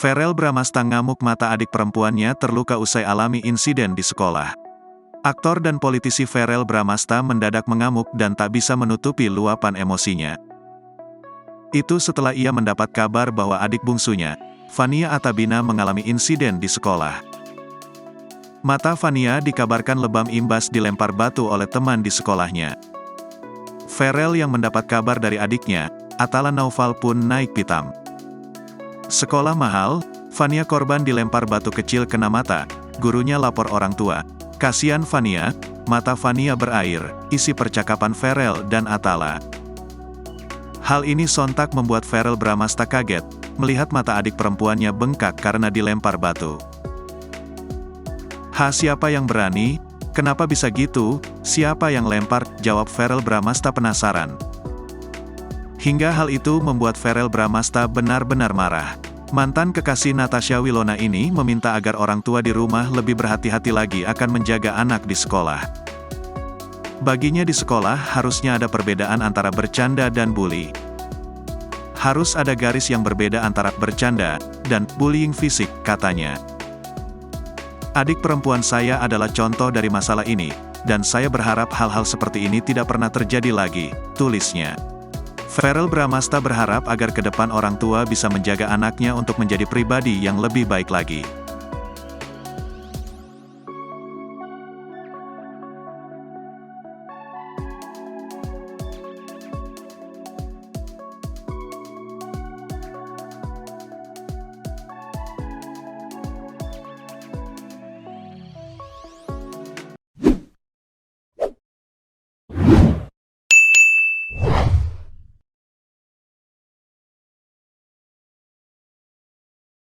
Verrell Bramasta ngamuk mata adik perempuannya terluka usai alami insiden di sekolah. Aktor dan politisi Verrell Bramasta mendadak mengamuk dan tak bisa menutupi luapan emosinya. Itu setelah ia mendapat kabar bahwa adik bungsunya, Vania Atabina, mengalami insiden di sekolah. Mata Vania dikabarkan lebam imbas dilempar batu oleh teman di sekolahnya. Verrell yang mendapat kabar dari adiknya, Atala Naufal, pun naik pitam. Sekolah mahal, Vania korban dilempar batu kecil kena mata, gurunya lapor orang tua. Kasian Vania, mata Vania berair, isi percakapan Verrell dan Atala. Hal ini sontak membuat Verrell Bramasta kaget, melihat mata adik perempuannya bengkak karena dilempar batu. Siapa yang berani? Kenapa bisa gitu? Siapa yang lempar? Jawab Verrell Bramasta penasaran. Hingga hal itu membuat Verrell Bramasta benar-benar marah. Mantan kekasih Natasha Wilona ini meminta agar orang tua di rumah lebih berhati-hati lagi akan menjaga anak di sekolah. Baginya di sekolah harusnya ada perbedaan antara bercanda dan bully. Harus ada garis yang berbeda antara bercanda dan bullying fisik, katanya. Adik perempuan saya adalah contoh dari masalah ini, dan saya berharap hal-hal seperti ini tidak pernah terjadi lagi, tulisnya. Verrell Bramasta berharap agar ke depan orang tua bisa menjaga anaknya untuk menjadi pribadi yang lebih baik lagi.